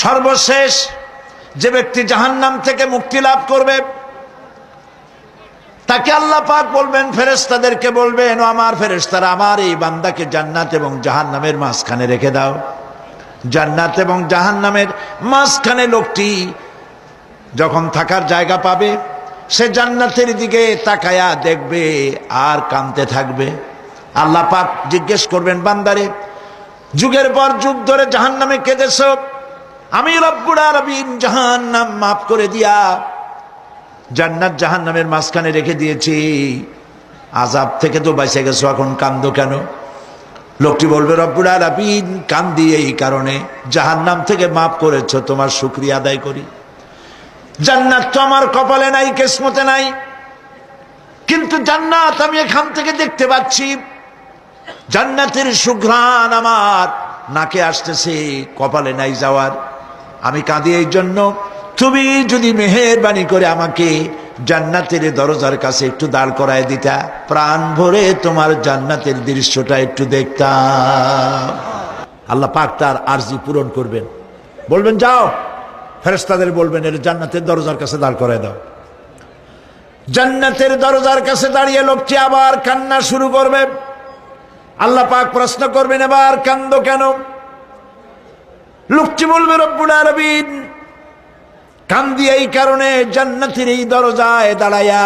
সর্বশেষ যে ব্যক্তি জাহান্নাম থেকে মুক্তি লাভ করবে তাকে আল্লাহ পাক বলবেন, ফেরেশতাদেরকে বলবেন, ও আমার ফেরেশতারা, আমার এই বান্দাকে জান্নাত এবং জাহান্নামের মাঝখানে রেখে দাও। জান্নাত এবং জাহান্নামের মাঝখানে লোকটি যখন থাকার জায়গা পাবে, সে জান্নাতের দিকে তাকায়া দেখবে আর কাঁদতে থাকবে। আল্লাহ পাক জিজ্ঞেস করবেন, বান্দারে, যুগের পর যুগ ধরে জাহান্নামে কেঁদেছ, আমি রব্বুল আলামিন জাহান্নাম মাফ করে দিয়া জান্নাত জাহান্নামের মাঝখানে রেখে দিয়েছি, আযাব থেকে তো বেঁচে গেছো, এখন কান্দো কেন? লোকটি বলবে, রব্বুল আলামিন কান্দি এই কারণে, জাহান্নাম থেকে মাফ করেছো, তোমার শুকরিয়া আদায় করি। জান্নাত তো আমার কপালে নাই, কিসমতে নাই, কিন্তু জান্নাত আমি এখান থেকে দেখতে পাচ্ছি, জান্নাতের সুঘ্রাণ আমার নাকে আসতেছে, কপালে নাই যাওয়ার। আমি কাঁদি এই জন্য, তুমি যদি মেহেরবানি করে আমাকে জান্নাতের দরজার কাছে একটু দাঁড় করায় দিতা, প্রাণ ভরে তোমার জান্নাতের দৃশ্যটা একটু দেখতাম। আল্লাহ পাক তার আরজি পূরণ করবেন, বলবেন, যাও, ফেরেশতাদের বলবেন, এর জান্নাতের দরজার কাছে দাঁড় করায় দাও। জান্নাতের দরজার কাছে দাঁড়িয়ে লোকটি আবার কান্না শুরু করবে। আল্লাহ পাক প্রশ্ন করবেন, এবার কান্দো কেন? লোকটি বলবে, রব্বুল আলামিন কান্দি এই কারণে, জান্নাতের এই দরজায় দাঁড়ায়া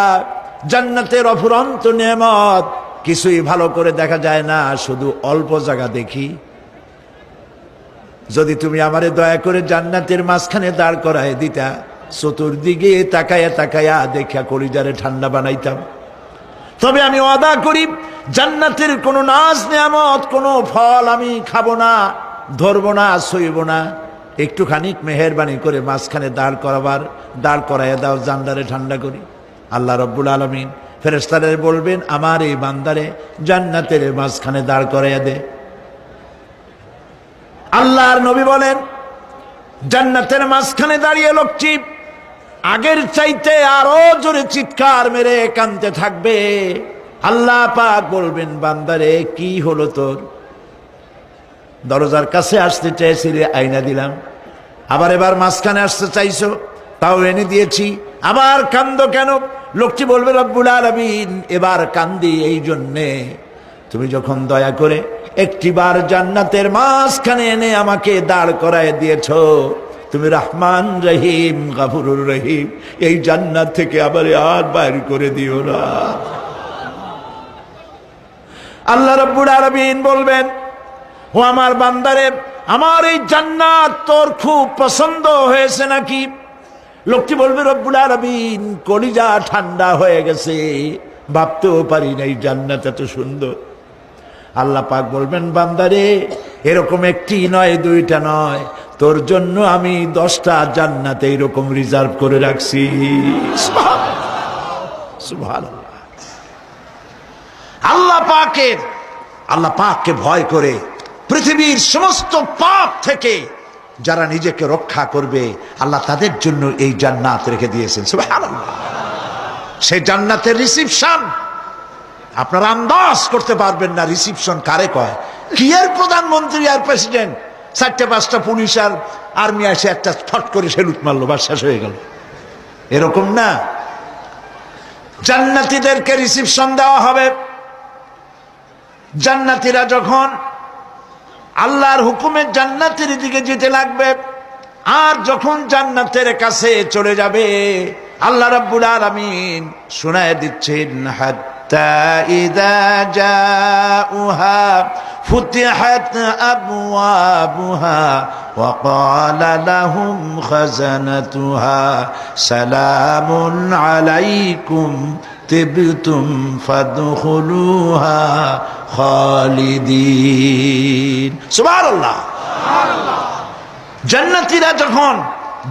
জান্নাতের অফুরন্ত নেয়ামত কিছুই ভালো করে দেখা যায় না, শুধু অল্প জায়গা দেখি। যদি তুমি আমারে দয়া করে জান্নাতের মাঝখানে দাঁড় করায় দিতা, চতুর্দিকে তাকায়া তাকায়া দেখা কলিজারে ঠান্ডা বানাইতাম। তবে আমি ওয়াদা করি, জান্নাতের কোনো নাজ নেয়ামত, কোনো ফল আমি খাবো না, ধরবো না, সইব না। একটুখানি মেহেরবানি করে মাঝখানে দাঁড় করাইয়া দাও, জান্নারে ঠান্ডা করি। আল্লাহ রব্বুল আলামিন ফেরেশতাদের বলবেন, আমার এই বান্দারে জান্নাতের মাঝখানে দাঁড় করাইয়া দে। আল্লাহর নবী বলেন, জান্নাতের মাঝখানে দাঁড়িয়ে লোকটি আগের চাইতে আরো জোরে চিৎকার মেরে কাঁদতে থাকবে। আল্লাহ পাক বলবেন, বান্দারে কি হলো তোর? দরজার কাছে আসতে চাইছিলে, আইনা দিলাম। আবার এবার মাঝখানে আসতে চাইছো, তাও এনে দিয়েছি, আবার কান্দো কেন? লোকটি বলবে, রব্বুল আলামিন এবার কান্দি এই জন্যে, তুমি যখন দয়া করে একটিবার জান্নাতের মাঝখানে এনে আমাকে দাঁড় করায় দিয়েছ, তুমি রহমান রহিম গফুরুর রহিম, এই জান্নাত থেকে আবার আর বাইর করে দিও না। আল্লাহ রাব্বুল আলামিন বলবেন, ও আমার বান্দারে, আমার এই জান্নাত তোর খুব পছন্দ হয়েছে নাকি? লোকটি বলবে, রব্বুল আলামিন কলিজা ঠান্ডা হয়ে গেছে, ভাবতেও পারি না এই জান্নাত এত সুন্দর। আল্লাহ পাক বলবেন, বান্দারে, এরকম একটি নয়, দুইটা নয়, তোর জন্য আমি 10টা জান্নাত এইরকম রিজার্ভ করে রাখছি। সুবহানাল্লাহ। আল্লাহ পাককে ভয় করে পৃথিবীর সমস্ত পাপ থেকে যারা নিজেকে রক্ষা করবে, আল্লাহ তাদের জন্য এই জান্নাত রেখে দিয়েছেন। সুবহানাল্লাহ। সেই জান্নাতের রিসিপশন আপনারা আন্দাজ করতে পারবেন না, রিসিপশন কারে কয়। কি এর প্রধানমন্ত্রী আর প্রেসিডেন্ট, 4-5টা পুলিশ আর আর্মি এসে একটা ফট করে সেলুট মারলো, বা শেষ হয়ে গেল, এরকম না। জান্নাতীদেরকে রিসিপশন দেওয়া হবে। জান্নাতীরা যখন আল্লাহর হুকুমে জান্নাতের দিকে যেতে লাগবে, আর যখন জান্নাতের কাছে চলে যাবে, আল্লাহ রাব্বুল আলামিন শোনায় দিচ্ছেন, হাত্তা ইযা জাউহা ফুতিহাত আবওয়াবুহা ওয়া ক্বালা লাহুম খাজানাতুহা সালামুন আলাইকুম তিবতুম ফাদখুলুহা খালিদিন। সুবহানাল্লাহ। জান্নাতীরা যখন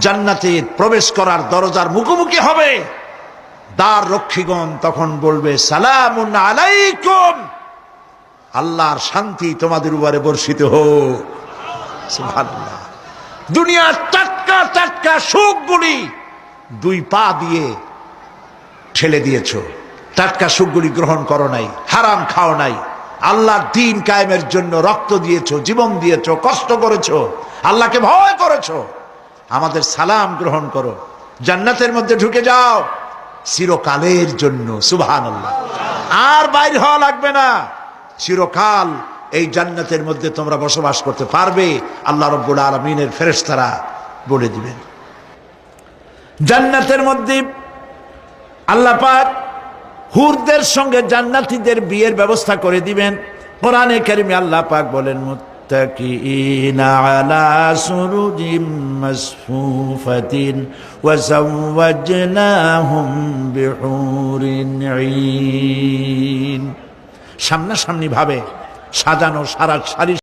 জান্নাতে প্রবেশ করার দরজার মুখোমুখি হবে, দ্বার রক্ষীগণ তখন বলবে, সালামুন আলাইকুম, আল্লাহর শান্তি তোমাদের উপরে বর্ষিত হোক। সুবহানাল্লাহ। দুনিয়ার টাটকা টাটকা সুখগুলি 2 পা দিয়ে ঠেলে দিয়েছো, টাটকা সুখগুলি গ্রহণ করো নাই, হারাম খাও নাই, আল্লাহর দ্বীন কায়েমের জন্য রক্ত দিয়েছো, জীবন দিয়েছো, কষ্ট করেছো, আল্লাহকে ভয় করেছো, আমাদের সালাম গ্রহণ করো, জান্নাতের মধ্যে ঢুকে যাও চিরকালের জন্য। সুবহানাল্লাহ। আর বাইর হওয়া লাগবে না, চিরকাল এই জান্নাতের মধ্যে তোমরা বসবাস করতে পারবে, আল্লাহ রাব্বুল আলামিনের ফেরেশতারা বলে দিবেন। জান্নাতের মধ্যে আল্লাহ পাক হুরদের সঙ্গে জান্নাতীদের বিয়ের ব্যবস্থা করে দিবেন। কোরআনে কারিমে আল্লাহ পাক বলেন, মুত্তাকিইনা আলা সুরুজিম মাসফুফাতিন ওয়া যাওয়াজনাহুম বিহুরিন ঈন। সামনাসামনি ভাবে সাজানো সারা সারি